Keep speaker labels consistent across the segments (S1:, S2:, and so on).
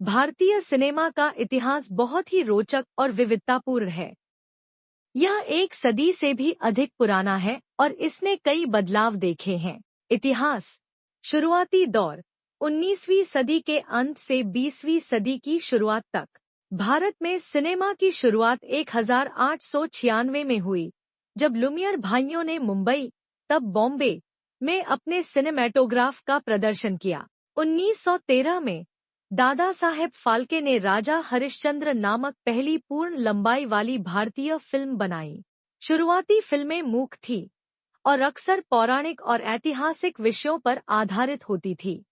S1: भारतीय सिनेमा का इतिहास बहुत ही रोचक और विविधतापूर्ण है। यह एक सदी से भी अधिक पुराना है और इसने कई बदलाव देखे हैं। इतिहास। शुरुआती दौर 19वीं सदी के अंत से 20वीं सदी की शुरुआत तक। भारत में सिनेमा की शुरुआत 1896 में हुई, जब लुमियर भाइयों ने मुंबई, तब बॉम्बे, में अपने सिनेमैटोग्राफ का प्रदर्शन किया। 1913 में दादा साहेब फाल्के ने राजा हरिश्चंद्र नामक पहली पूर्ण लंबाई वाली भारतीय फिल्म बनाई। शुरुआती फिल्में मूक थी और अक्सर पौराणिक और ऐतिहासिक विषयों पर आधारित होती थी।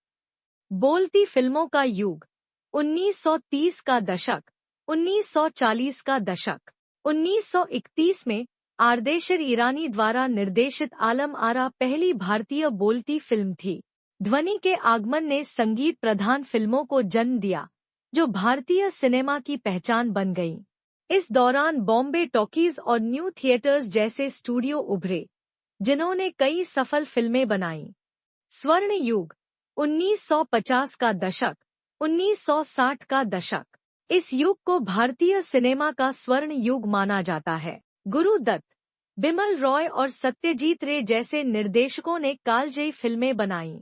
S1: बोलती फिल्मों का युग 1930 का दशक, 1940 का दशक। 1931 में आर्देशिर ईरानी द्वारा निर्देशित आलम आरा पहली भारतीय बोलती फिल्म थी। ध्वनि के आगमन ने संगीत प्रधान फिल्मों को जन्म दिया, जो भारतीय सिनेमा की पहचान बन गईं। इस दौरान बॉम्बे टॉकीज और न्यू थिएटर्स जैसे स्टूडियो उभरे, जिन्होंने कई सफल फिल्में बनाईं। स्वर्ण युग 1950 का दशक, 1960 का दशक। इस युग को भारतीय सिनेमा का स्वर्ण युग माना जाता है। गुरु दत्त, बिमल रॉय और सत्यजीत रे जैसे निर्देशकों ने कालजयी फिल्में बनाईं।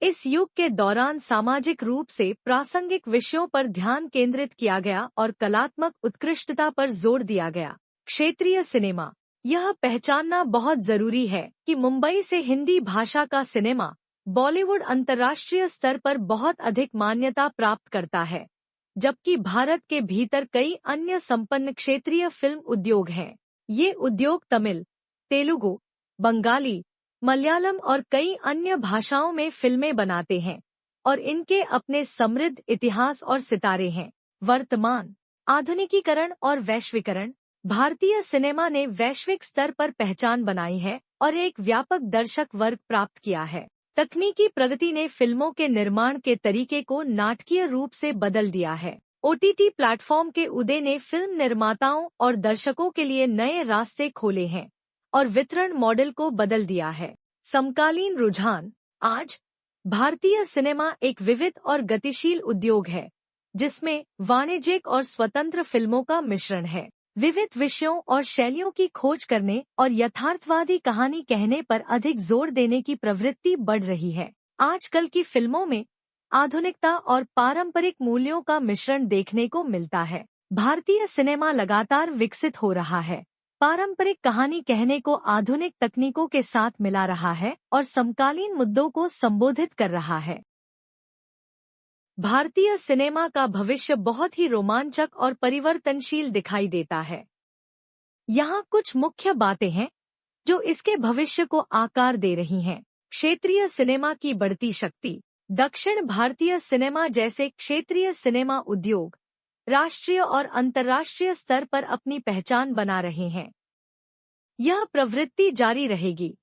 S1: इस युग के दौरान सामाजिक रूप से प्रासंगिक विषयों पर ध्यान केंद्रित किया गया और कलात्मक उत्कृष्टता पर जोर दिया गया। क्षेत्रीय सिनेमा। यह पहचानना बहुत जरूरी है कि मुंबई से हिंदी भाषा का सिनेमा, बॉलीवुड अंतर्राष्ट्रीय स्तर पर बहुत अधिक मान्यता प्राप्त करता है, जबकि भारत के भीतर कई अन्य संपन्न क्षेत्रीय फिल्म उद्योग हैं। ये उद्योग तमिल, तेलुगु, बंगाली, मलयालम और कई अन्य भाषाओं में फिल्में बनाते हैं और इनके अपने समृद्ध इतिहास और सितारे हैं। वर्तमान। आधुनिकीकरण और वैश्वीकरण। भारतीय सिनेमा ने वैश्विक स्तर पर पहचान बनाई है और एक व्यापक दर्शक वर्ग प्राप्त किया है। तकनीकी प्रगति ने फिल्मों के निर्माण के तरीके को नाटकीय रूप से बदल दिया है। ओटीटी प्लेटफॉर्म के उदय ने फिल्म निर्माताओं और दर्शकों के लिए नए रास्ते खोले हैं और वितरण मॉडल को बदल दिया है। समकालीन रुझान। आज भारतीय सिनेमा एक विविध और गतिशील उद्योग है, जिसमें वाणिज्यिक और स्वतंत्र फिल्मों का मिश्रण है। विविध विषयों और शैलियों की खोज करने और यथार्थवादी कहानी कहने पर अधिक जोर देने की प्रवृत्ति बढ़ रही है। आजकल की फिल्मों में आधुनिकता और पारंपरिक मूल्यों का मिश्रण देखने को मिलता है। भारतीय सिनेमा लगातार विकसित हो रहा है, पारंपरिक कहानी कहने को आधुनिक तकनीकों के साथ मिला रहा है और समकालीन मुद्दों को संबोधित कर रहा है। भारतीय सिनेमा का भविष्य बहुत ही रोमांचक और परिवर्तनशील दिखाई देता है। यहाँ कुछ मुख्य बातें हैं जो इसके भविष्य को आकार दे रही हैं। क्षेत्रीय सिनेमा की बढ़ती शक्ति। दक्षिण भारतीय सिनेमा जैसे क्षेत्रीय सिनेमा उद्योग राष्ट्रीय और अंतर्राष्ट्रीय स्तर पर अपनी पहचान बना रहे हैं। यह प्रवृत्ति जारी रहेगी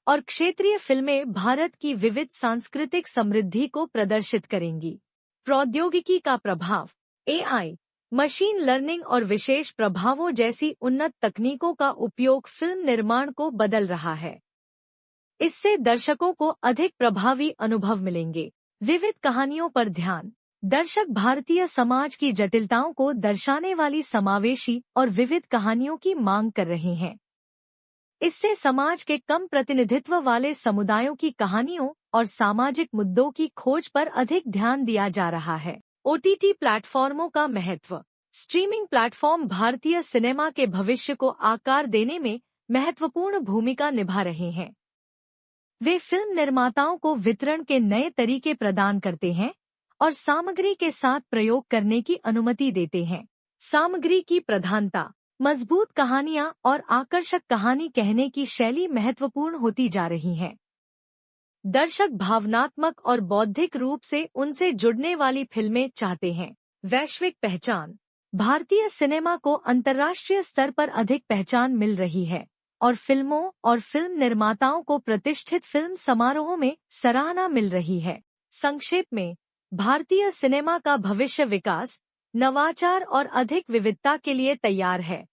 S1: और क्षेत्रीय फिल्में भारत की विविध सांस्कृतिक समृद्धि को प्रदर्शित करेंगी। प्रौद्योगिकी का प्रभाव। एआई, मशीन लर्निंग और विशेष प्रभावों जैसी उन्नत तकनीकों का उपयोग फिल्म निर्माण को बदल रहा है। इससे दर्शकों को अधिक प्रभावी अनुभव मिलेंगे। विविध कहानियों पर ध्यान। दर्शक भारतीय समाज की जटिलताओं को दर्शाने वाली समावेशी और विविध कहानियों की मांग कर रहे हैं। इससे समाज के कम प्रतिनिधित्व वाले समुदायों की कहानियों और सामाजिक मुद्दों की खोज पर अधिक ध्यान दिया जा रहा है। ओटीटी प्लेटफॉर्मों का महत्व। स्ट्रीमिंग प्लेटफॉर्म भारतीय सिनेमा के भविष्य को आकार देने में महत्वपूर्ण भूमिका निभा रहे हैं। वे फिल्म निर्माताओं को वितरण के नए तरीके प्रदान करते हैं और सामग्री के साथ प्रयोग करने की अनुमति देते हैं। सामग्री की प्रधानता। मजबूत कहानियां और आकर्षक कहानी कहने की शैली महत्वपूर्ण होती जा रही है। दर्शक भावनात्मक और बौद्धिक रूप से उनसे जुड़ने वाली फिल्में चाहते हैं। वैश्विक पहचान। भारतीय सिनेमा को अंतर्राष्ट्रीय स्तर पर अधिक पहचान मिल रही है और फिल्मों और फिल्म निर्माताओं को प्रतिष्ठित फिल्म समारोहों में सराहना मिल रही है। संक्षेप में, भारतीय सिनेमा का भविष्य विकास, नवाचार और अधिक विविधता के लिए तैयार है।